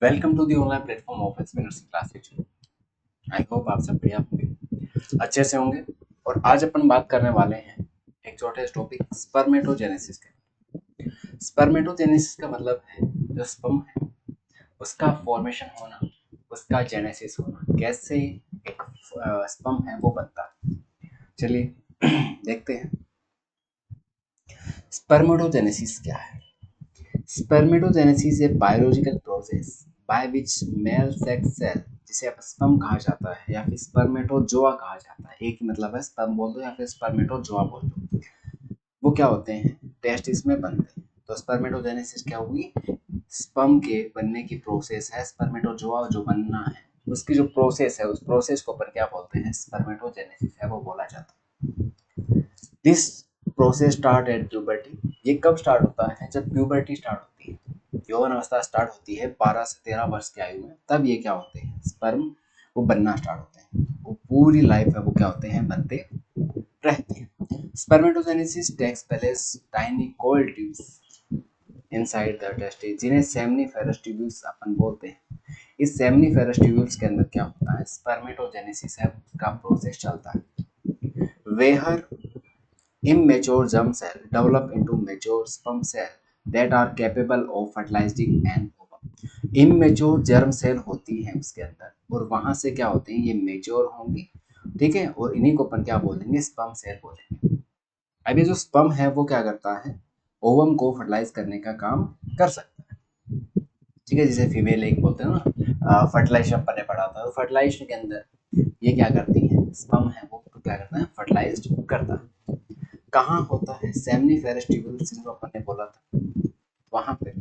Welcome to the online platform of SP nursing classes. I hope आप सब बढ़िया होंगे, अच्छे से होंगे। और आज अपन बात करने वाले हैं एक छोटे टॉपिक स्पर्मेटोजेनेसिस के। स्पर्मेटोजेनेसिस का मतलब है जो स्पर्म है उसका फॉर्मेशन होना, उसका जेनेसिस होना, कैसे एक स्पर्म है वो बनता है। चलिए देखते हैं स्पर्मेटोजेनेसिस क्या है। Spermatogenesis is a biological process by which male sex cell, जिसे आप स्पर्म कहा जाता है या फिर स्पर्मेटोजोआ कहा जाता है, एक ही मतलब है, स्पर्म बोल दो या फिर स्पर्मेटोजोआ बोल दो, वो क्या होते हैं, टेस्टिस में बनते हैं। तो स्पर्मेटोजेनेसिस क्या हुई, स्पर्म के बनने की प्रोसेस है। स्पर्मेटोजोआ जो बनना है उसकी जो प्रोसेस है, उस प्रोसेस को अपन क्या बोलते हैं, स्पर्मेटोजेनेसिस है वो बोला जाता है। This process start at puberty. ये कब स्टार्ट होता है, जब प्यूबर्टी स्टार्ट होती है, यौवन अवस्था स्टार्ट होती है 12 से 13 वर्ष की आयु में, तब ये क्या होते हैं, स्पर्म वो बनना स्टार्ट होते हैं। वो पूरी लाइफ है वो क्या होते हैं, बनते रहते हैं। Spermatogenesis takes place tiny coiled tubes inside the testis, जिन्हें सेमनीफेरस ट्यूब्यूल्स अपन बोलते हैं। इस सेमनीफेरस ट्यूब्यूल्स के अंदर क्या होता है, स्पर्मेटोजेनेसिस है का प्रोसेस चलता है। वेहर immature germ cell develop into mature sperm cell that are capable of fertilizing an ovum. immature germ cell होती है उसके अंदर, और वहां से क्या होते हैं, ये मेच्योर होंगी, ठीक है, और इन्हीं को अपन क्या बोलेंगे, स्पर्म सेल बोलेंगे। अब ये जो स्पर्म है वो क्या करता है, ओवम को फर्टिलाइज करने का काम कर सकता है, ठीक है, जिसे फीमेल एक बोलते हैं ना। फर्टिलाइजेशन अपन ने पढ़ा था, तो फर्टिलाइजेशन के अंदर ये क्या करती है, स्पर्म है वो क्या करता है, फर्टिलाइज करता है। कहाँ होता है, सेमनीफेरस ट्यूब्यूल्स जिनको अपन ने बोला था वहां पे।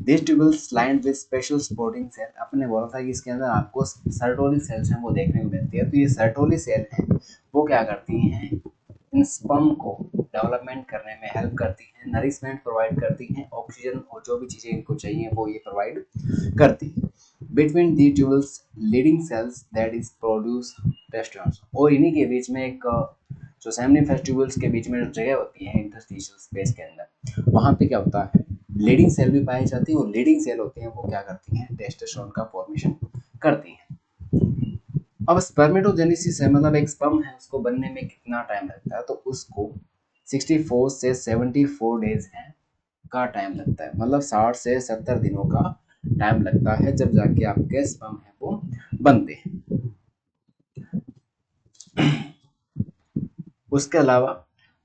This tubules lined with special supporting cell, अपन ने बोला था कि इसके अंदर आपको सर्टोली सेल्स हैं वो देखने को मिलती है। तो ये सर्टोली सेल हैं वो क्या करती हैं, इन स्पर्म को डेवलपमेंट करने में हेल्प करती हैं, नरिशमेंट प्रोवाइड करती हैं, ऑक्सीजन और जो भी चीजें इनको चाहिए वो ये प्रोवाइड करती है। Between the tubules Leydig cells that is produce testosterone, और इन्हीं के बीच में एक जो सेमनीफेरस ट्यूब्यूल्स के बीच में जो जगह होती है इंटरस्टिशियल स्पेस के अंदर, वहां पे क्या होता है, लीडिंग सेल भी पाई जाती है, और लीडिंग सेल होती हैं वो क्या करती हैं, टेस्टोस्टेरोन का फॉर्मेशन करती हैं। अब स्पर्मेटोजेनेसिस है, मतलब एक स्पर्म है उसको बनने में कितना टाइम लगता है, तो उसको 64 से 74 डेज है का टाइम लगता है, मतलब 60 से 70 दिनों का टाइम लगता है, जब जाके आपके स्पर्म है वो बनते हैं। उसके अलावा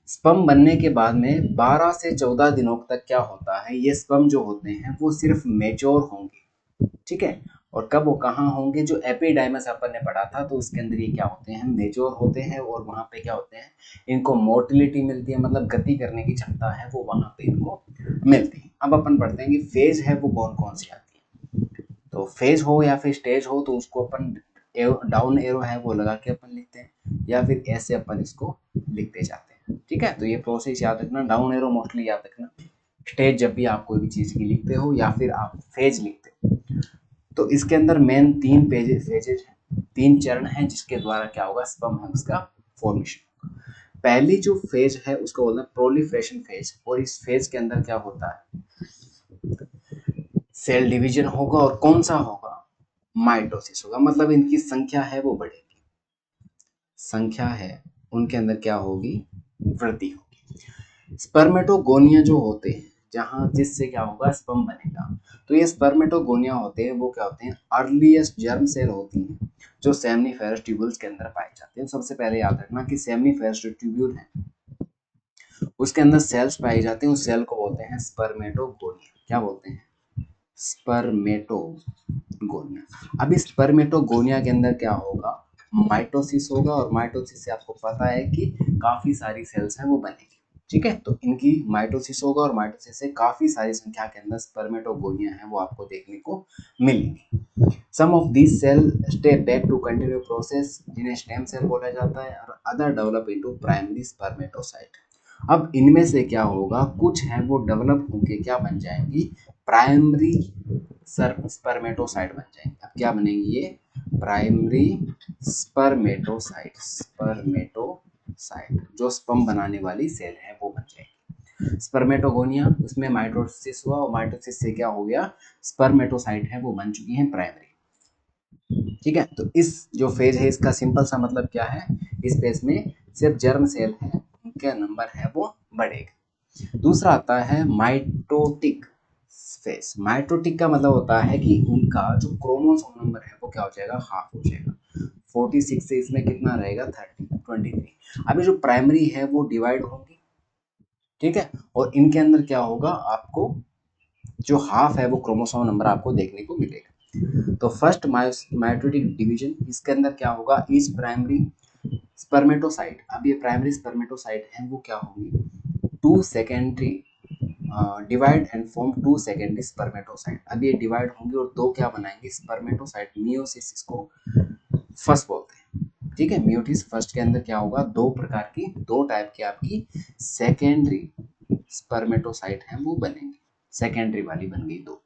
स्पर्म बनने के बाद में 12 से 14 दिनों तक क्या होता है, ये स्पर्म जो होते हैं वो सिर्फ मेच्योर होंगे, ठीक है। और कब वो कहाँ होंगे, जो एपिडाइमस अपन ने पढ़ा था तो उसके अंदर ये क्या होते हैं, मेच्योर होते हैं, और वहां पे क्या होते हैं, इनको मोटिलिटी मिलती है, मतलब गति करने की क्षमता है वो वहां पे इनको मिलती है। अब अपन पढ़ते हैं कि फेज है वो कौन कौन सी आती है। तो फेज हो या फिर स्टेज हो तो उसको अपन डाउन एरो है वो लगा के अपन लिखते हैं, या फिर ऐसे अपन इसको लिखते जाते हैं, ठीक है। तो ये प्रोसेस याद रखना, डाउन एरो मोस्टली याद रखना, स्टेज जब भी आप कोई भी चीज की लिखते हो या फिर आप फेज लिखते हो। तो इसके अंदर मेन तीन फेजेज हैं, तीन चरण हैं जिसके द्वारा क्या होगा, स्पर्म है उसका फॉर्मेशन। पहली जो फेज है उसको बोलते हैं प्रोलिफरेशन फेज, और इस फेज के अंदर क्या होता है, सेल डिवीजन होगा, और कौन सा होगा, माइटोसिस होगा, मतलब इनकी संख्या है वो बढ़ेगी, संख्या है उनके अंदर क्या होगी, वृद्धि होगी। स्पर्मेटोगोनिया जो होते हैं, जहां जिससे क्या होगा, स्पर्म बनेगा, तो ये स्पर्मेटोगोनिया होते हैं वो क्या होते हैं, अर्लीस्ट जर्म सेल होती हैं जो सेमनीफेरस ट्यूब्यूल्स के अंदर पाए जाते हैं। सबसे पहले याद रखना कि सेमनीफेरस जो ट्यूब्यूल है उसके अंदर सेल्स पाई जाती हैं, उस सेल को बोलते हैं स्पर्मेटोगोनिया। क्या बोलते हैं, स्पर्मेटोगोनिया। अभी स्पर्मेटोगोनिया के अंदर क्या होगा, माइटोसिस होगा, और माइटोसिस से आपको पता है कि काफी सारी सेल्स हैं वो बनेगी, ठीक है। तो इनकी माइटोसिस होगा, और माइटोसिस से काफी सारी संख्या के अंदर स्पर्मेटोगोनिया है वो आपको देखने को मिलेंगी। Some of this cell stay back to continue process, जिन्हें स्टेम सेल बोला जाता है, और other develop into primary spermatocyte. अब इनमें से क्या होगा, कुछ है वो डेवलप होके क्या बन जाएंगी, प्राइमरी स्पर्मेटोसाइट बन जाएंगे। अब क्या बनेंगी ये, प्राइमरी स्पर्मेटोसाइट, स्पर्मेटोसाइट जो स्पर्म बनाने वाली सेल है वो बन जाएगी। स्पर्मेटोगोनिया, उसमें माइटोसिस हुआ और माइटोसिस से क्या हो गया, स्पर्मेटोसाइट है वो बन चुकी है प्राइमरी। ठीक है, तो इस जो फेज है इसका सिंपल सा मतलब क्या है, इस फेज में सिर्फ जर्म सेल है उनका नंबर है वो बढ़ेगा। दूसरा आता है माइटोटिक फेज। माइटोटिक का मतलब होता है कि उनका जो क्रोमोसोम नंबर है वो क्या हो जाएगा, हाफ हो जाएगा। 46 से इसमें कितना रहेगा, 23। अभी जो प्राइमरी है वो डिवाइड होंगी, ठीक है, और इनके अंदर क्या होगा, आपको जो हाफ है वो क्रोमोसोम नंबर आपको देखने को मिलेगा। तो फर्स्ट माइटोटिक डिवीजन, इसके अंदर क्या होगा, ईच प्राइमरी स्पर्मेटोसाइट, अब ये प्राइमरी स्पर्मेटोसाइट है वो क्या होंगी, two secondary divide and form two secondary spermatocyte. अब ये डिवाइड होंगे और दो क्या बनाएंगे, स्पर्मेटोसाइट, मियोसिस इसको फर्स्ट बोलते हैं। ठीक है, मियोसिस फर्स्ट के अंदर क्या होगा, दो प्रकार की, दो टाइप की आपकी सेकेंडरी स्पर्मेटोसाइट हैं वो बनेंगे, सेकेंडरी वाली बन गई दो।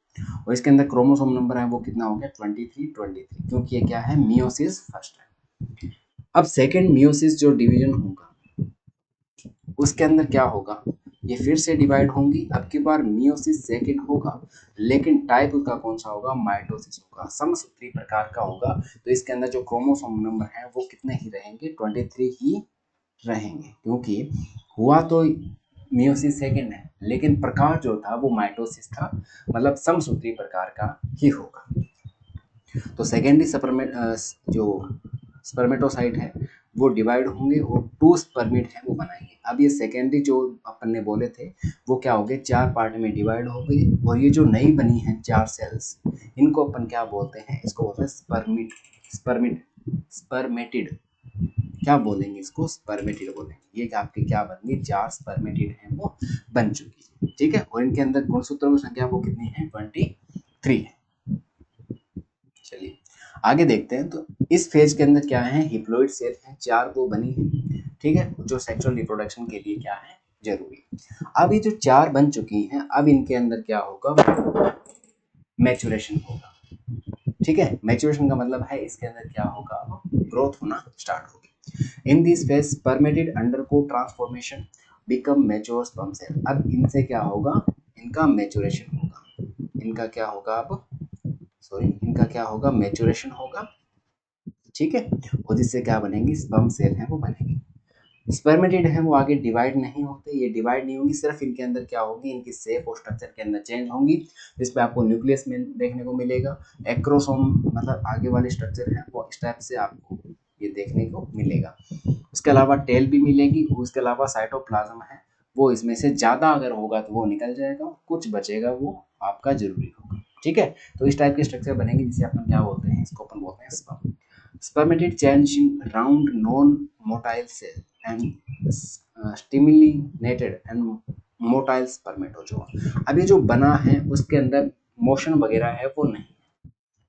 और इसके अंदर क्रोमोसोम नंबर है वो कितना हो गया, 23, क्योंकि ये क्या है, मियोसिस फर्स्ट है। अब सेकेंड मियोसिस जो डिवीजन होगा उसके अंदर क्या होगा, ये फिर से डिवाइड होंगी, अब की बार मियोसिस सेकेंड होगा, लेकिन टाइप उसका कौन सा होगा, माइटोसिस होगा, समसूत्री प्रकार का होगा। तो इसके अंदर जो क्रोमोसोम नंबर है वो कितने ही रहेंगे, 23 ही रहेंगे, क्योंकि हुआ तो मियोसिस सेकेंड है लेकिन प्रकार जो था वो माइटोसिस था, मतलब समसूत्री प्रकार का ही होगा। तो सेकेंडरी जो स्पर्मेटोसाइट है वो डिवाइड होंगे और टू स्पर्मिड है वो बनाएंगे। अब ये सेकेंडरी जो अपन ने बोले थे वो क्या हो गए, चार पार्ट में डिवाइड हो गए, और ये जो नई बनी है चार सेल्स, इनको अपन क्या बोलते हैं, इसको बोलते हैं स्पर्मिड, स्पर्मिड, स्पर्मेटिड, क्या बोलेंगे इसको, स्पर्मेटिड बोलेंगे। ये आपके क्या बन गई, चार स्पर्मेटिड है वो बन चुकी है। ठीक है, और इनके अंदर गुणसूत्रों की संख्या वो कितनी है, 23 है। चलिए आगे देखते हैं। तो इस फेज के अंदर क्या है, हिप्लोइड सेल है, चार वो बनी है, ठीक है, जो सेक्सुअल रिप्रोडक्शन के लिए क्या है, जरूरी। अब ये जो चार बन चुकी हैं, अब इनके अंदर क्या होगा, मैचुरेशन होगा। ठीक है, मैचुरेशन का मतलब है इसके अंदर क्या होगा, ग्रोथ होना स्टार्ट होगी। In this phase spermatid undergo transformation become mature sperm cell. अब इनसे क्या होगा, इनका मैचुरेशन होगा, इनका क्या होगा, अब सॉरी इनका क्या होगा, मैचुरेशन होगा। ठीक है, और जिससे क्या बनेंगी, स्पर्म सेल है वो बनेंगी। स्पर्मेटिड है वो आगे डिवाइड नहीं होते, ये डिवाइड नहीं होंगी, सिर्फ इनके अंदर क्या होगी, इनकी शेप और स्ट्रक्चर के अंदर चेंज होंगी, जिसपे आपको न्यूक्लियस में देखने को मिलेगा, एक्रोसोम मतलब आगे वाले स्ट्रक्चर है वो इस टाइप से आपको ये देखने को मिलेगा। उसके अलावा टेल भी मिलेगी, उसके अलावा साइटोप्लाज्म है वो इसमें से ज्यादा अगर होगा तो वो निकल जाएगा, कुछ बचेगा वो आपका जरूरी होगा। ठीक है, तो इस टाइप के स्ट्रक्चर बनेंगे जिसे अपन क्या बोलते हैं, इसको अपन बोलते हैं sperm. Spermatid changing round non-motile cell and stimulated and motile spermatozoa। अब ये जो बना है उसके अंदर मोशन वगैरह है वो नहीं,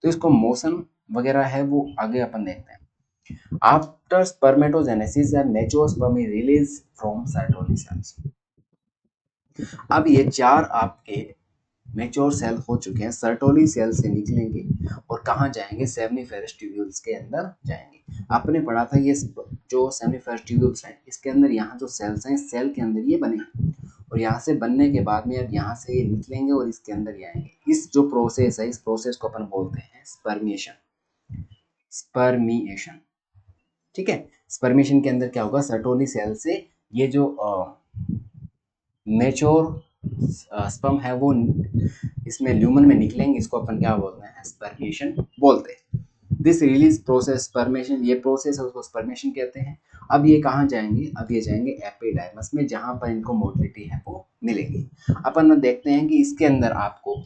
तो इसको मोशन वगैरह है वो आगे अपन देखते हैं। After spermatogenesis mature sperm is release from Sertoli cells. अब ये चार आपके मैच्योर सेल हो चुके हैं, सर्टोली सेल से निकलेंगे और कहाँ जाएंगे, सेमनीफेरस ट्यूब्यूल्स के अंदर जाएंगे। आपने पढ़ा था ये जो सेमनीफेरस ट्यूब्यूल्स हैं इसके अंदर यहाँ जो सेल्स हैं, सेल के अंदर ये बने हैं, और यहाँ से बनने के बाद में अब यहाँ से ये निकलेंगे और इसके अंदर ही आएंगे। इस जो प्रोसेस है, इस प्रोसेस को अपन बोलते हैं स्पर्मिएशन, स्पर्मिएशन। ठीक है, स्पर्मिएशन के अंदर क्या होगा, सर्टोली सेल से ये जो मेच्योर स्पर्म है वो इसमें ल्यूमन में निकलेंगे, इसको अपन क्या बोलते हैं, स्पर्मेशन बोलते हैं। दिस रिलीज प्रोसेस स्पर्मेशन, ये प्रोसेस है उसको स्पर्मेशन कहते हैं। अब ये कहाँ जाएंगे, अब ये जाएंगे एपिडर्मिस में, जहां पर इनको मोटिलिटी है वो मिलेगी। अपन देखते हैं कि इसके अंदर आपको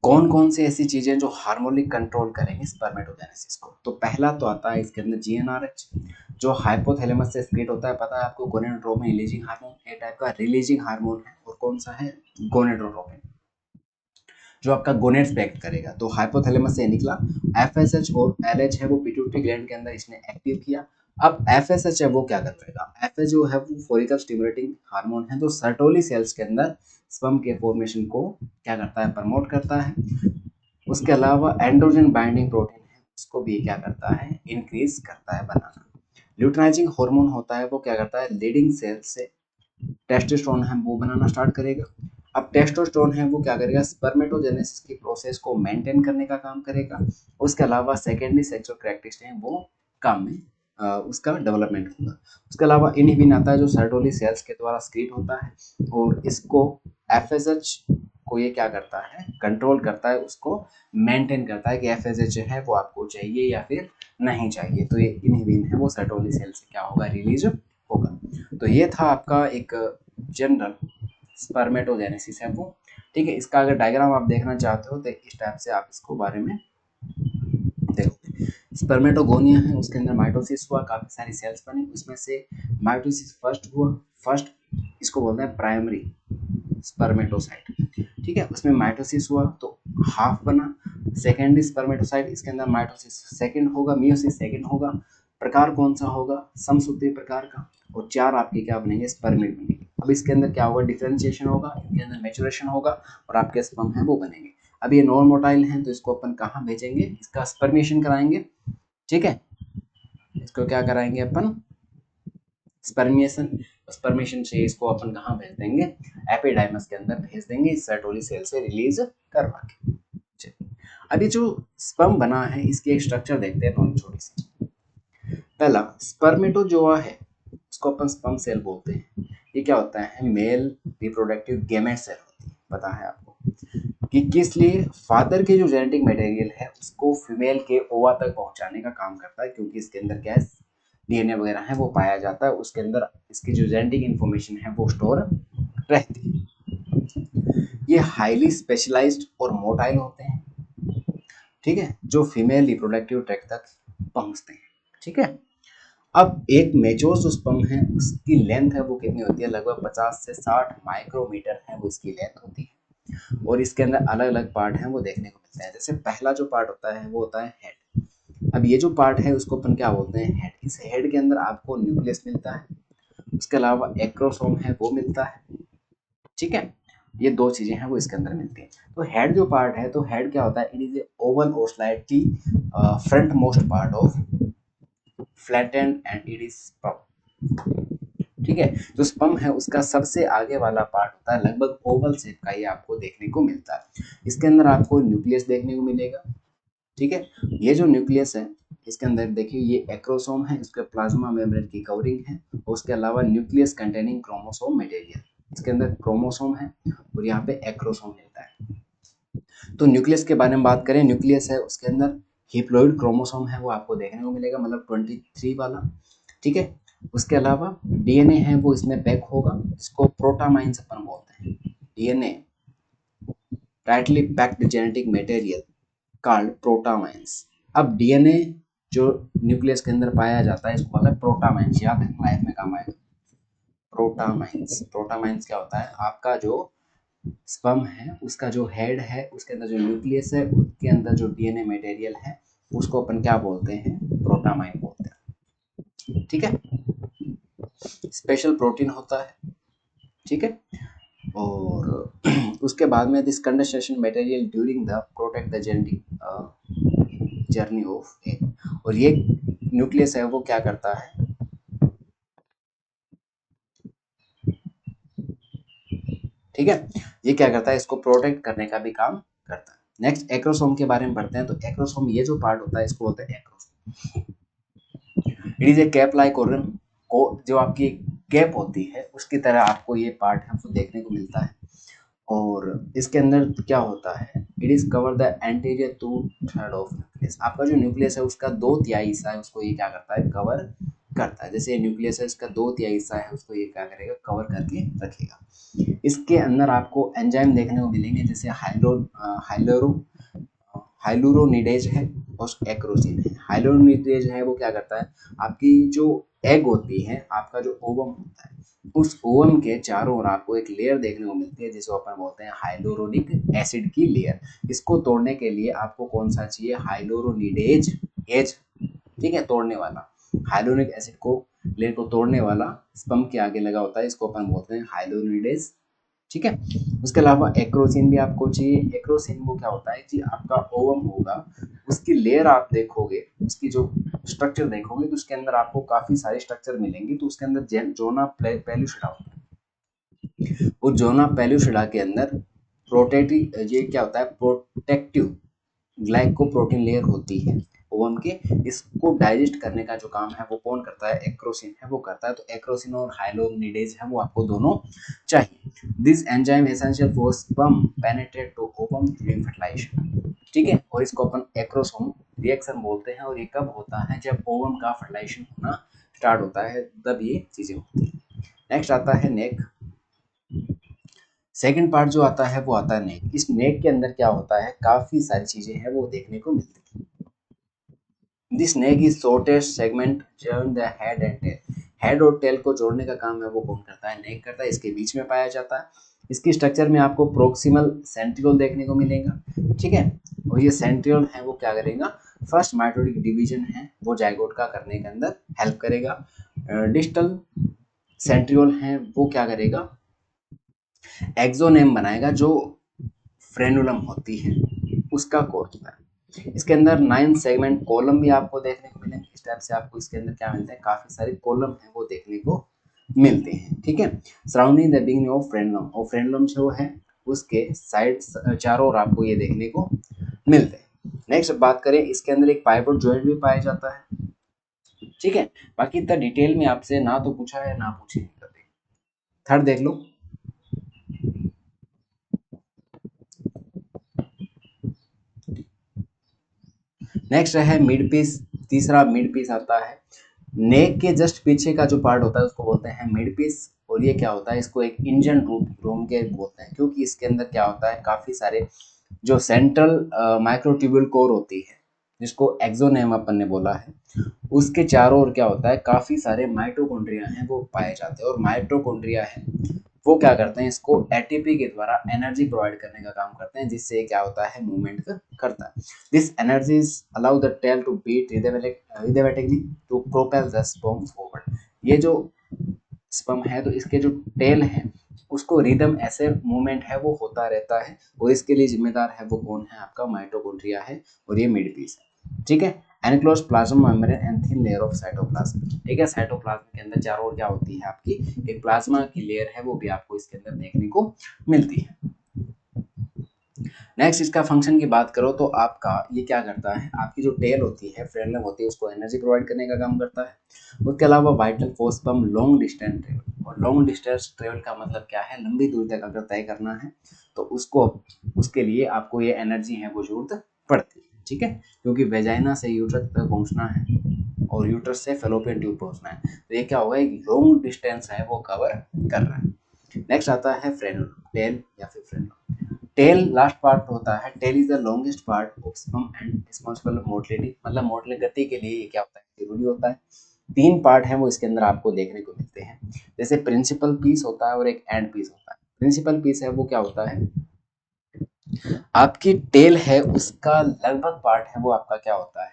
कौन कौन सी ऐसी चीजें जो हार्मोनिक कंट्रोल करेंगे स्पर्मेटोजेनेसिस को। तो पहला तो आता है इसके अंदर जीएनआरएच, जो हाइपोथैलेमस से स्क्रीट होता है, पता है आपको, गोनेडोट्रोपिन रिलीजिंग हार्मोन, ए टाइप का रिलीजिंग हार्मोन है। और कौन सा है, गोनेडोट्रोपिन, जो आपका गोनेड्स पे एक्ट करेगा। तो हाइपोथैलेमस से निकला, एफएसएच और एलएच है वो पिट्यूटरी ग्लैंड के अंदर इसने एक्टिव किया। अब एफएसएच है वो क्या करेगा, एफएच जो है वो फोलिकल स्टिमुलेटिंग हार्मोन है, जो सर्टोली सेल्स के अंदर स्पर्म के फॉर्मेशन को क्या करता है, प्रमोट करता है। उसके अलावा एंड्रोजन बाइंडिंग प्रोटीन है, उसको भी क्या करता है, इंक्रीज करता है बनाना। ल्यूट्राइजिंग हार्मोन होता है वो क्या करता है, लीडिंग सेल से टेस्टोस्टेरोन है वो बनाना स्टार्ट करेगा। अब टेस्टोस्टेरोन है वो क्या करेगा, स्पर्मेटोजेनेसिस की प्रोसेस को मेंटेन करने का काम करेगा। उसके अलावा सेकेंडरी सेक्सुअल कैरेक्टरिस्टिक है वो काम में उसका डेवलपमेंट होगा। उसके अलावा इनहिबिन आता है जो सर्टोली सेल्स के द्वारा स्क्रीन होता है और इसको एफएसएच को ये क्या करता है, कंट्रोल करता है, उसको मेंटेन करता है कि एफएसएच है वो आपको चाहिए या फिर नहीं चाहिए। तो ये इनहिबिन है वो सर्टोली सेल से क्या होगा, रिलीज होगा। तो ये था आपका एक जनरल स्पर्मेटोजेनेसिस है वो। ठीक है, इसका अगर डायग्राम आप देखना चाहते हो तो इस टाइप से आप इसको बारे में देखोगे। स्पर्मेटोगोनिया है, उसके अंदर माइटोसिस हुआ, काफी सारी सेल्स बनी, उसमें से माइटोसिस फर्स्ट हुआ। फर्स्ट इसको बोलते हैं प्राइमरी स्पर्मेटोसाइट। ठीक है, उसमें माइटोसिस हुआ तो हाफ बना। सेकेंडरी स्पर्मेटोसाइट, इसके अंदर माइटोसिस सेकंड होगा, मियोसिस सेकंड होगा। प्रकार कौन सा होगा, समसूत्री प्रकार का। और 4 आपके क्या बनेंगे, स्पर्मिड बनेंगे। अब इसके अंदर क्या होगा, डिफरेंशिएशन होगा, इनके अंदर मैच्योरेशन होगा और आपके स्पर्म है वो बनेंगे। अब ये नॉन मोटाइल हैं तो इसको अपन कहाँ भेजेंगे, इसका स्पर्मेशन कराएंगे। ठीक है, इसको क्या कराएंगे अपन, स्पर्मिएशन। स्पर्मेशन से इसको अपन कहाँ भेज देंगे, एपिडाइमस के अंदर भेज देंगे, इस सर्टोली सेल से रिलीज करवा के। चलिए, अभी जो स्पर्म बना है इसकी एक स्ट्रक्चर देखते हैं थोड़ी छोटी सी। पहला स्पर्मेटोजोआ है, उसको अपन स्पर्म सेल बोलते हैं। ये क्या होता है, मेल रिप्रोडक्टिव गैमेट सेल होती है। पता है आपको कि किस लिए, फादर के जो जेनेटिक मटेरियल है उसको फीमेल के ओवा तक पहुंचाने का काम करता है, क्योंकि इसके अंदर क्या है, डीएनए वगैरह है वो पाया जाता है, उसके अंदर इसकी जो जेनेटिक इंफॉर्मेशन है वो स्टोर रहती है। ये हाईली स्पेशलाइज्ड और मोटाइल होते हैं। ठीक है, जो फीमेल रिप्रोडक्टिव ट्रैक्ट तक पहुंचते हैं। ठीक है, अब एक मेच्योर जो स्पर्म है उसकी लेंथ है वो कितनी होती है, लगभग 50 से 60 माइक्रोमीटर है वो इसकी लेंथ होती है। और इसके अंदर अलग अलग पार्ट हैं वो देखने को मिलते हैं। जैसे पहला जो पार्ट होता है वो होता है हेड। अब ये जो पार्ट है उसको अपन क्या बोलते हैं, हेड। इस हेड के अंदर आपको न्यूक्लियस मिलता है, उसके अलावा एक्रोसोम है वो मिलता है। ठीक है, ये 2 चीजें हैं वो इसके अंदर मिलती हैं। तो हेड जो पार्ट है, तो हेड क्या होता है, इट इज ए ओवल और slightly front most part of flattened and it is sperm. ठीक है, जो स्पर्म है उसका सबसे आगे वाला पार्ट होता है लगभग ओवल शेप का, ये आपको देखने को मिलता है। इसके अंदर आपको न्यूक्लियस देखने को मिलेगा। ठीक है, ये जो न्यूक्लियस है इसके अंदर देखिए ये एक्रोसोम है, इसके प्लाज्मा मेम्ब्रेन की कवरिंग है, और उसके अलावा न्यूक्लियस कंटेनिंग क्रोमोसोम मटेरियल। इसके अंदर क्रोमोसोम है और यहाँ पे एक्रोसोम मिलता है। तो न्यूक्लियस के बारे में बात करें, न्यूक्लियस है उसके अंदर हिप्लोइड क्रोमोसोम है वो आपको देखने को मिलेगा, मतलब 23 वाला। ठीक है, उसके अलावा डीएनए है वो इसमें पैक होगा, इसको प्रोटामाइन्स अपन बोलते हैं। DNA tightly packed genetic material called protamines. अब डीएनए जो न्यूक्लियस के अंदर पाया जाता है इसको बोलते हैं प्रोटामाइन्स। याद है, लाइफ में काम आएगा। प्रोटामाइन्स, प्रोटामाइन्स क्या होता है, आपका जो स्पर्म है उसका जो हेड है उसके अंदर जो न्यूक्लियस है उसके अंदर जो डीएनए मटेरियल है उसको अपन क्या बोलते हैं, प्रोटामाइन बोलते हैं। ठीक है, स्पेशल प्रोटीन होता है। ठीक है, और उसके बाद में this condensation material during the protect the genetic journey of egg. और ये न्यूक्लियस है वो क्या करता है, ठीक है, ये क्या करता है, इसको प्रोटेक्ट करने का भी काम करता है। नेक्स्ट एक्रोसोम के बारे में पढ़ते हैं। तो एक्रोसोम ये जो पार्ट होता है इसको बोलते हैं acrosome. It is A cap like organ, को जो आपकी कैप होती है उसकी तरह आपको ये पार्ट है वो देखने को मिलता है। और इसके अंदर क्या होता है, it is cover the anterior 2/3 of nucleus. आपका जो न्यूक्लियस है उसका 2/3 हिस्सा है उसको ये क्या करता है, कवर करता है। जैसे न्यूक्लियस है इसका 2/3 हिस्सा है उसको ये क्या करेगा, कवर करके रखेगा। इसके अंदर आपको एंजाइम देखने को मिलेंगे, जैसे हाइलुरोनिडेज है और एक्रोसिन है। हाइलुरोनिडेज है वो क्या करता है, आपकी जो एग होती है, आपका जो ओवम होता है, उस ओवम के चारों ओर आपको एक लेयर देखने को मिलती है जिसको अपन बोलते हैं हाइलुरोनिक एसिड की लेयर। इसको तोड़ने के लिए आपको कौन सा चाहिए, हाइलुरोनिडेज एज। ठीक है, तोड़ने वाला हाइलुरोनिक एसिड को लेयर को तोड़ने वाला स्पर्म के आगे लगा होता है, इसको अपन बोलते हैं हाइलुरोनिडेज। ठीक है, उसके अलावा एक्रोसिन भी आपको चाहिए। एक्रोसिन वो क्या होता है जी, आपका ओवम होगा उसकी लेयर आप देखोगे, उसकी जो स्ट्रक्चर देखोगे तो उसके अंदर आपको काफी सारे स्ट्रक्चर मिलेंगे। तो उसके अंदर जोना पेलुसिडा होता है। वो जोना पेल्यूसिडा के अंदर प्रोटेक्टिव, ये क्या होता है, प्रोटेक्टिव ग्लाइकोप्रोटीन लेयर होती है ओवम के। इसको डाइजेस्ट करने का जो काम है वो कौन करता है, एक्रोसिन है वो करता है। तो एक्रोसिन और हाइलोनिडेज है वो आपको दोनों चाहिए। This enzyme essential for sperm penetrate to ovum during fertilisation, ठीक है। और इसको अपन एक्रोसोम रिएक्शन बोलते हैं। और ये कब होता है, जब ओवम का फर्टिलाइजेशन होना स्टार्ट होता है तब ये चीजें होती है। नेक्स्ट आता है नेक। सेकंड पार्ट जो आता है वो आता है नेक। इस नेक के अंदर क्या होता है, काफी सारी चीजें हैं वो देखने को मिलती है। This neck is shortest segment join the head and tail. Head और टेल को जोड़ने का काम है वो कौन करता है, नेक करता है। इसके बीच में पाया जाता है। इसकी स्ट्रक्चर में आपको प्रोक्सिमल सेंट्रियोल देखने को मिलेगा, ठीक है। और ये सेंट्रियोल है वो क्या करेगा, फर्स्ट माइटोटिक डिवीजन है वो जाइगोट का करने के अंदर हेल्प करेगा। डिस्टल सेंट्रियोल है वो क्या करेगा, एक्सोनेम बनाएगा जो फ्रेनुलम होती है उसका कोर्स होता है। इसके अंदर 9 सेगमेंट कॉलम भी आपको देखने को मिलेंगे। इस टाइप से आपको इसके अंदर क्या मिलते हैं, काफी सारे कॉलम है वो देखने को मिलते हैं, ठीक है। Surrounding the beginning of frenulum, और फ्रेनुलम जो है उसके साइड चारों ओर आपको ये देखने को मिलते हैं। नेक्स्ट बात करें, इसके अंदर एक पाइवोट जॉइंट भी पाया जाता है, ठीक है। बाकी इतना डिटेल में आपसे ना तो पूछा है ना पूछे कभी। थर्ड देख लो। नेक्स्ट है मिड पीस। तीसरा मिड पीस आता है। नेक के जस्ट पीछे का जो पार्ट होता है उसको बोलते हैं मिड पीस। और ये क्या होता है, इसको एक इंजन रूम के बोलते हैं, क्योंकि इसके अंदर क्या होता है, काफी सारे जो सेंट्रल माइक्रोट्यूब्यूल कोर होती है जिसको एक्सोनेम अपन ने बोला है, उसके चारों ओर क्या होता है, काफी सारे माइटोकॉन्ड्रिया हैं वो पाए जाते हैं। और माइटोकॉन्ड्रिया है वो क्या करते हैं, इसको एटीपी के द्वारा एनर्जी प्रोवाइड करने का काम करते हैं, जिससे क्या होता है, मूवमेंट करता है। This energies allow the tail to beat rhythmically to propel the sperm forward. ये जो स्पर्म है तो इसके जो टेल है उसको रिदम ऐसे मूवमेंट है वो होता रहता है। और इसके लिए जिम्मेदार है वो कौन है, आपका माइटोकॉन्ड्रिया है। और ये मिड पीस है, ठीक है। Enclose plasma membrane and thin layer of cytoplasm, ठीक है। साइटोप्लाज्म के अंदर चारों ओर क्या होती है, आपकी एक प्लाज्मा की लेयर है वो भी आपको इसके अंदर देखने को मिलती है। नेक्स्ट इसका फंक्शन की बात करो तो आपका ये क्या करता है, आपकी जो टेल होती है, फ्रेनम होती है, उसको एनर्जी प्रोवाइड करने का काम करता है। उसके अलावा vital force pump long distance travel. और लॉन्ग डिस्टेंस ट्रेवल का मतलब क्या है, लंबी दूरी तक अगर तय करना है तो उसको उसके लिए आपको ये एनर्जी है वो जरूरत पड़ती है, ठीक है। क्योंकि वेजाइना से यूट्रस तक पहुंचना है और यूट्रस से फेलोपियन ट्यूब पहुंचना है, तो ये क्या होगा, एक लॉन्ग डिस्टेंस है वो कवर कर रहा है। नेक्स्ट आता है फ्रेनुलम, टेल या फिर फ्रेनुलम। टेल लास्ट पार्ट होता है। Tail is the longest part of sperm and responsible motility, मतलब मोटिलिटी गति के लिए ये क्या होता है, जरूरी होता है। 3 पार्ट है वो इसके अंदर आपको देखने को मिलते हैं। जैसे प्रिंसिपल पीस होता है और एक एंड पीस होता है। प्रिंसिपल पीस है वो क्या होता है, आपकी टेल है उसका लगभग पार्ट है वो आपका क्या होता है,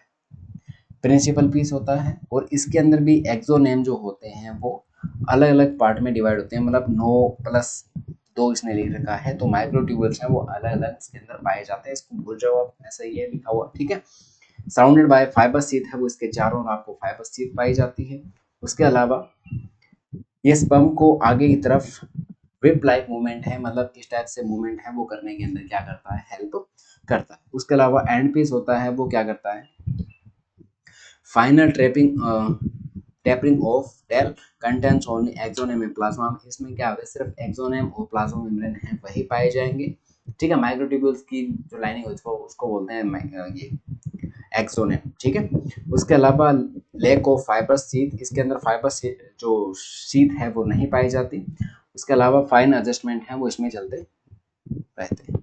प्रिंसिपल पीस होता है। और इसके अंदर भी एक्सोनेम जो होते हैं वो अलग अलग पार्ट में डिवाइड होते हैं, मतलब 9+2 इसने लिख रखा है। तो माइक्रोट्यूबल्स हैं वो अलग अलग इसके अंदर पाए जाते हैं। इसको भूल जाओ आप, ऐसा ही है लिखा हुआ, ठीक है। सराउंडेड बाय फाइबर शीथ है वो, इसके चारों ओर आपको फाइबर शीथ पाई जाती है। उसके अलावा ये स्पर्म को आगे की तरफ विप लाइक मूवमेंट है, मतलब किस टाइप से मूवमेंट है वो करने के अंदर क्या करता है, हेल्प करता है। उसके अलावा एंड पीस होता है वो क्या करता है, final tapering of tail contents only axoneme and plasma. इसमें क्या होता है, सिर्फ एक्सोनेम और प्लाज्मा मेम्ब्रेन है वही पाए जाएंगे, ठीक है। माइक्रोट्यूब्यूल्स की जो लाइनिंग है उसको बोलते हैं ये एक्सोनेम, ठीक है। उसके अलावा लैक ऑफ फाइबर शीथ, इसके अंदर फाइबर जो शीथ है वो नहीं पाई जाती। उसके अलावा फाइन एडजस्टमेंट है वो इसमें चलते रहते हैं।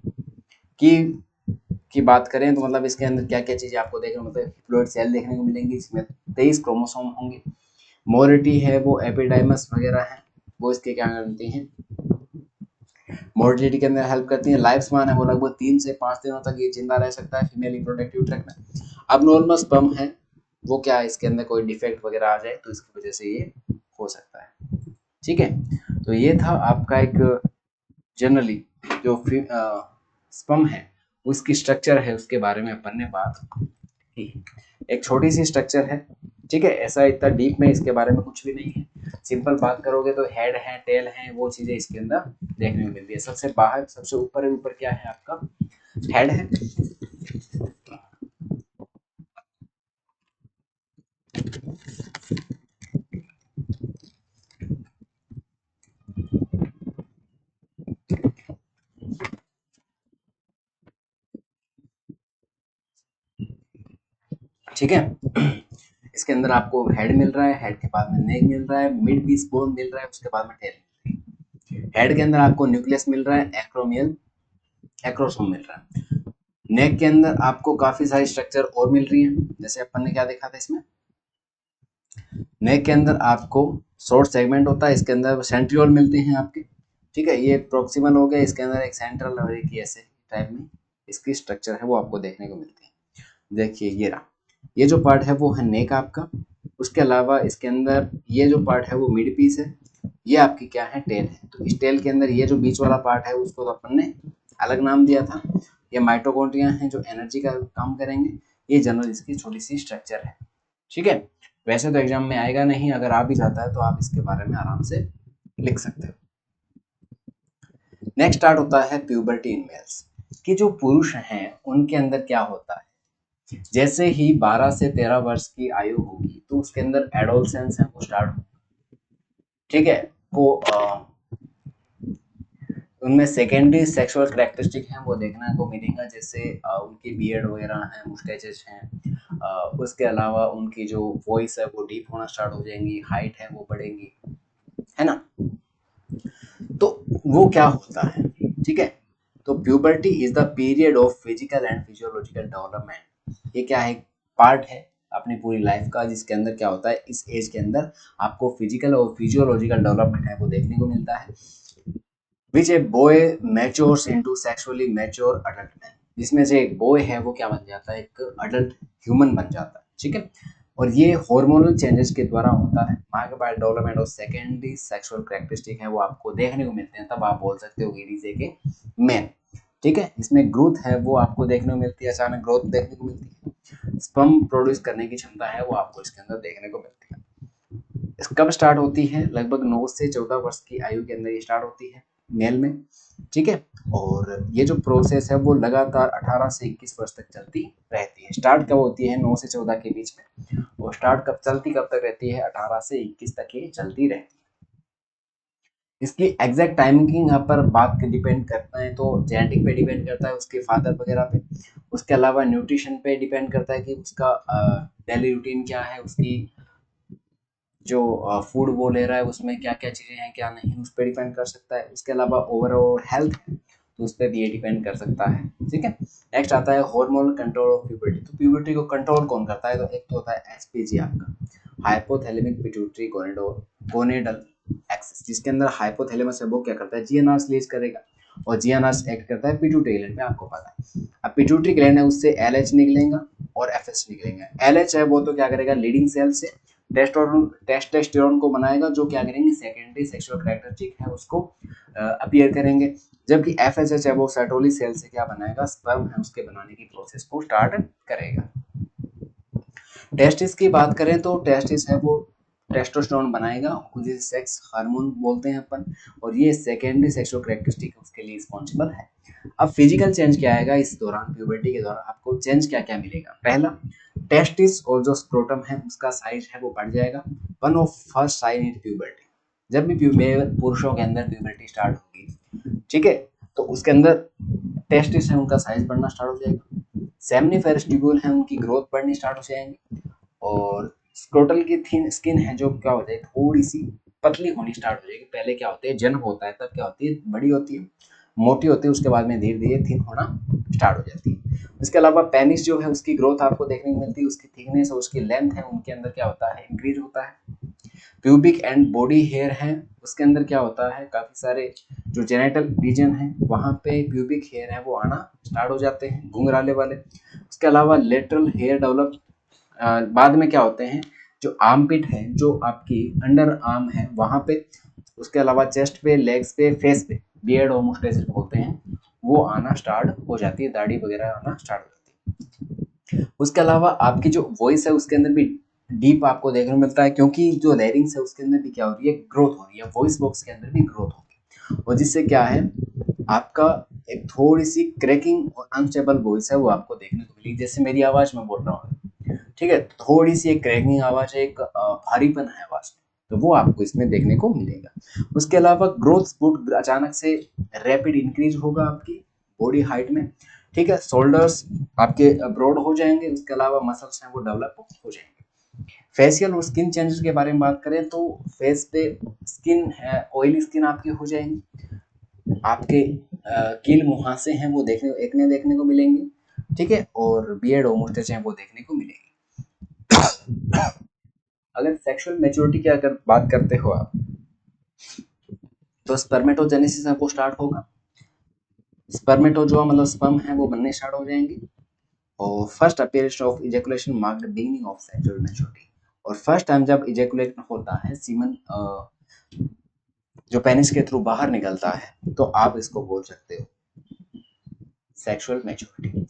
की बात करें तो मतलब इसके अंदर क्या क्या चीजें आपको देखने को, मतलब हिप्लोइड सेल देखने को मिलेंगी, इसमें 23 क्रोमोसोम होंगे। मोरिटी है वो एपिडाइमस वगैरह है वो इसके क्या करती हैं, मोर्टिलिटी के अंदर हेल्प करती है। लाइफ स्पान है वो लगभग 3 से 5 दिनों तक ये जिंदा रह सकता है फीमेल रिप्रोडक्टिव ट्रैक्ट में। अब नॉर्मल स्पर्म है वो क्या, इसके अंदर कोई डिफेक्ट वगैरह आ जाए तो इसकी वजह से ये हो सकता है, ठीक है। तो ये था आपका एक जनरली जो स्पर्म है उसकी स्ट्रक्चर है उसके बारे में अपन ने बात की। एक छोटी सी स्ट्रक्चर है ठीक है, ऐसा इतना डीप में इसके बारे में कुछ भी नहीं है। सिंपल बात करोगे तो हेड है, टेल है, वो चीजें इसके अंदर देखने को मिलती है। सबसे बाहर सबसे ऊपर ऊपर क्या है आपका, हेड है। ठीक है, इसके अंदर आपको हेड मिल रहा है, हेड के बाद में नेक मिल रहा है, मिड पीस बोन मिल रहा है, उसके बाद में टेल। हेड के अंदर आपको न्यूक्लियस मिल रहा है, एक्रोमियल एक्रोसोम मिल रहा है। नेक के अंदर आपको काफी सारी स्ट्रक्चर और मिल रही हैं, जैसे अपन ने क्या देखा था इसमें, नेक के अंदर आपको शॉर्ट सेगमेंट होता है, इसके अंदर सेंट्रियोल मिलते हैं आपके। ठीक है, ये प्रोक्सिमल हो गया, इसके अंदर एक सेंट्रल और एक ऐसे टाइप में इसकी स्ट्रक्चर है वो आपको देखने को मिलती है। देखिए ये रहा, ये जो पार्ट है वो है नेक आपका। उसके अलावा इसके अंदर ये जो पार्ट है वो मिड पीस है, ये आपकी क्या है, टेल है। तो इस टेल के अंदर ये जो बीच वाला पार्ट है उसको तो अपन ने अलग नाम दिया था, ये माइटोकॉन्ड्रिया हैं जो एनर्जी का काम करेंगे। ये जनरल इसकी छोटी सी स्ट्रक्चर है। ठीक है, वैसे तो एग्जाम में आएगा नहीं, अगर आ भी जाता है तो आप इसके बारे में आराम से लिख सकते हो। नेक्स्ट स्टार्ट होता है प्यूबर्टी इन मेल्स, कि जो पुरुष हैं उनके अंदर क्या होता है, जैसे ही 12 से 13 वर्ष की आयु होगी तो उसके अंदर एडोलसेंस है वो स्टार्ट होगा। ठीक है, वो उनमें सेकेंडरी सेक्सुअल कैरेक्टरिस्टिक हैं वो देखने को मिलेगा, जैसे उनकी बियर्ड वगैरह हैं, मुस्टैचेस हैं, उसके अलावा उनकी जो वॉइस है वो डीप होना स्टार्ट हो जाएंगी, हाइट है वो बढ़ेगी, है ना। तो वो क्या होता है, ठीक है, तो puberty is the period of physical and physiological development. ये क्या है, पार्ट है अपनी पूरी लाइफ का, जिसके अंदर क्या होता है, इस एज के अंदर आपको फिजिकल और फिजियोलॉजिकल डेवलपमेंट है वो देखने को मिलता है, which a boy matures into sexually mature adult man. जिसमें से एक बॉय है वो क्या बन जाता है, एक अडल्ट ह्यूमन बन जाता है। ठीक है, और ये हार्मोनल चेंजेस के द्वारा होता है। Mark by development of secondary sexual characteristic है वो आपको देखने को मिलते हैं, तब आप बोल सकते हो इट इज ए मैन। ठीक है, इसमें ग्रोथ है वो आपको देखने को मिलती है, अचानक ग्रोथ देखने को मिलती है, स्पर्म प्रोड्यूस करने की क्षमता है वो आपको इसके अंदर देखने को मिलती है। कब स्टार्ट होती है, लगभग 9 से 14 वर्ष की आयु के अंदर ये स्टार्ट होती है मेल में। ठीक है, और ये जो प्रोसेस है वो लगातार 18 से 21 वर्ष तक चलती रहती है। स्टार्ट कब होती है, 9 से 14 के बीच में, और स्टार्ट कब चलती कब तक रहती है, 18 से 21 तक ये चलती रहती है। इसकी एग्जैक्ट टाइमिंग यहाँ पर बात डिपेंड करता है, तो जेनेटिक पे डिपेंड करता है, उसके फादर वगैरह पे। उसके अलावा न्यूट्रिशन पे डिपेंड करता है कि उसका डेली रूटीन क्या है, उसकी जो फूड वो ले रहा है उसमें क्या क्या चीज़ें हैं क्या नहीं, उस पर डिपेंड कर सकता है। उसके अलावा ओवरऑल हेल्थ है तो उस पर भी ये डिपेंड कर सकता है। ठीक है, नेक्स्ट आता है हार्मोनल कंट्रोल ऑफ प्यूबर्टी। तो प्यूबर्टी को कंट्रोल कौन करता है, तो एक तो होता है एसपीजी आपका, हाइपोथैलेमिक पिट्यूटरी गोनेडल एक्सिस, जिसके अंदर हाइपोथैलेमस है वो क्या करता है, जीएनआर रिलीज करेगा, और जीएनआर एक्ट करता है पिट्यूटरी ग्लैंड पे, आपको पता है। अब पिट्यूटरी ग्लैंड है उससे एलएच निकलेगा और एफएस निकलेंगे। एलएच है वो तो क्या करेगा, लीडिंग सेल से टेस्टोस्टेरोन को बनाएगा, जो क्या करेंगे, सेकेंडरी सेक्सुअल कैरेक्टरिस्टिक है उसको अपीयर करेंगे। जबकि एफएसएच है वो सर्टोली सेल से क्या बनाएगा, स्पर्म है उसके बनाने की प्रोसेस को स्टार्ट करेगा। टेस्टिस की बात करें तो टेस्टिस है वो टेस्टोस्टेरोन बनाएगा, जिसे सेक्स हार्मोन बोलते हैं अपन, और ये सेकेंडरी सेक्सुअल कैरेक्टरिस्टिक उसके लिए रिस्पॉन्सिबल है। अब फिजिकल चेंज क्या आएगा इस दौरान, प्यूबर्टी के दौरान आपको चेंज क्या क्या मिलेगा। पहला, टेस्टिस और जो स्क्रोटम है उसका साइज है वो बढ़ जाएगा, one of first sign in puberty. जब भी पुरुषों के अंदर प्यूबर्टी स्टार्ट होगी, ठीक है, तो उसके अंदर टेस्टिस है उनका साइज बढ़ना स्टार्ट हो जाएगा, सेमनीफेरस ट्यूब्यूल है उनकी ग्रोथ बढ़नी स्टार्ट हो जाएंगी, और स्क्रोटल की थिन स्किन है जो क्या हो जाएगी, थोड़ी सी पतली होनी स्टार्ट हो जाएगी। पहले क्या होती है, जन्म होता है तब क्या होती है, बड़ी होती है, मोटी होती है, उसके बाद में धीरे धीरे थिन होना स्टार्ट हो जाती है। इसके अलावा पेनिस जो है उसकी ग्रोथ आपको देखने को मिलती है, उसकी थिकनेस और उसकी लेंथ है उनके अंदर क्या होता है, इंक्रीज होता है। प्यूबिक एंड बॉडी हेयर है उसके अंदर क्या होता है, काफी सारे जो जेनेटल रीजन है वहां पे प्यूबिक हेयर है वो आना स्टार्ट हो जाते हैं, घुंघराले वाले। उसके अलावा लेटरल हेयर डेवलप बाद में क्या होते हैं, जो आर्म पिट है, जो आपकी अंडर आर्म है वहां पे, उसके अलावा चेस्ट पे, लेग्स पे, फेस पे, बियर्ड और मुस्टैच बोलते हैं, वो आना स्टार्ट हो जाती है, दाढ़ी वगैरह आना स्टार्ट हो जाती है। उसके अलावा आपकी जो वॉइस है उसके अंदर भी डीप आपको देखने को मिलता है, क्योंकि जो लैरिंग्स है उसके अंदर भी क्या हो रही है, ग्रोथ हो रही है, वॉइस बॉक्स के अंदर भी ग्रोथ होगी, और जिससे क्या है आपका एक थोड़ी सी क्रैकिंग और अनस्टेबल वॉइस है वो आपको देखने को मिलेगी। जैसे मेरी आवाज में बोल रहा हूँ, ठीक है, थोड़ी सी एक क्रैकिंग आवाज है, एक भारीपन है आवाज में, तो वो आपको इसमें देखने को मिलेगा। उसके अलावा ग्रोथ स्पूड अचानक से रैपिड इंक्रीज होगा आपकी बॉडी हाइट में, ठीक है, शोल्डर्स आपके ब्रॉड हो जाएंगे, उसके अलावा मसल्स हैं वो डेवलप हो जाएंगे। फेशियल और स्किन चेंजेस के बारे में बात करें तो फेस पे स्किन है, ऑयली स्किन आपकी हो जाएंगी, आपके कील मुहासे हैं वो देखने को मिलेंगे, ठीक है, और बियर्ड और मुस्टैच हैं वो देखने को मिलेंगे। अगर सेक्सुअल मैच्योरिटी की अगर बात करते हो आप, तो स्पर्मेटोजेनेसिस आपको स्टार्ट होगा, स्पर्मेटोजोआ मतलब स्पर्म है वो बनने स्टार्ट हो जाएंगे, और first appearance of ejaculation mark the beginning of sexual maturity, और फर्स्ट टाइम जब इजैकुलेट होता है सीमन जो पेनिस के थ्रू बाहर निकलता है, तो आप इसको बोल सकते हो सेक्सुअल मैच्योरिटी।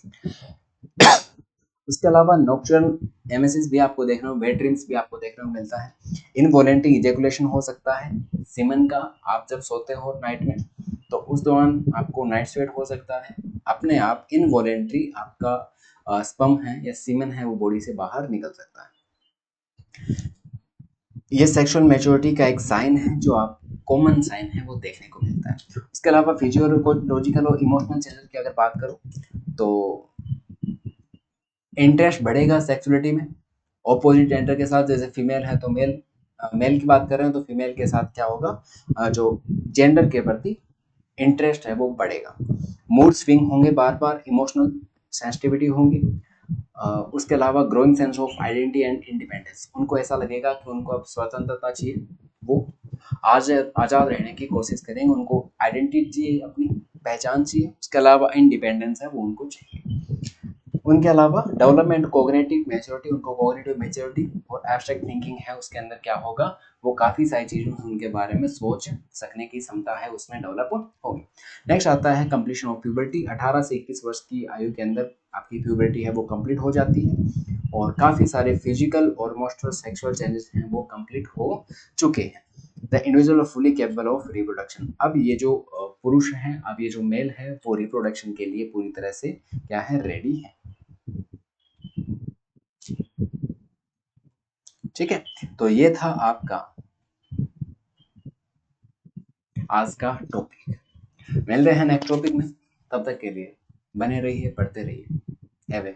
उसके अलावा नॉक्टर्नल एमएसएस भी आपको देखने को, वेट ड्रीम्स भी आपको देखने को मिलता है, इनवॉलेंटरी इजैकुलेशन हो सकता है सीमन का, आप जब सोते हो नाइट में तो उस दौरान आपको नाइट स्वेट हो सकता है, अपने आप इनवॉलेंटरी आपका स्पर्म है या सीमन है वो बॉडी से बाहर निकल सकता है। ये सेक्सुअल मैच्योरिटी का एक साइन है जो आप कॉमन साइन है वो देखने को मिलता है। उसके अलावा फिजियोलॉजिकल और इमोशनल चेंजेस की अगर बात करो तो इंटरेस्ट बढ़ेगा सेक्सुअलिटी में, ऑपोजिट जेंडर के साथ, जैसे फीमेल है तो मेल, मेल की बात कर रहे हैं तो फीमेल के साथ क्या होगा, जो जेंडर के प्रति इंटरेस्ट है वो बढ़ेगा, मूड स्विंग होंगे, बार बार इमोशनल सेंसिटिविटी होंगी, उसके अलावा growing sense of identity and independence, उनको ऐसा लगेगा कि उनको अब स्वतंत्रता चाहिए, वो आज आज़ाद रहने की कोशिश करेंगे, उनको आइडेंटिटी चाहिए, अपनी पहचान चाहिए, उसके अलावा इंडिपेंडेंस है वो उनको चाहिए। उनके अलावा डेवलपमेंट कोग्निटिव मैच्योरिटी, उनको कोग्निटिव मैच्योरिटी और एब्स्ट्रैक्ट थिंकिंग है उसके अंदर क्या होगा, वो काफ़ी सारी चीज़ों उनके बारे में सोच सकने की क्षमता है उसमें डेवलप होगी। नेक्स्ट आता है कंप्लीशन ऑफ प्यूबर्टी, 18 से 21 वर्ष की आयु के अंदर आपकी प्यूबर्टी है वो कंप्लीट हो जाती है, और काफ़ी सारे फिजिकल और मोस्टर सेक्सुअल चेंजेस हैं वो कंप्लीट हो चुके हैं। The individual fully capable of reproduction, अब ये जो पुरुष हैं, अब ये जो मेल है वो रिप्रोडक्शन के लिए पूरी तरह से क्या है, रेडी है। ठीक है, तो ये था आपका आज का टॉपिक। मिलते हैं नेक्स्ट टॉपिक में, तब तक के लिए बने रहिए, पढ़ते रहिए। Have a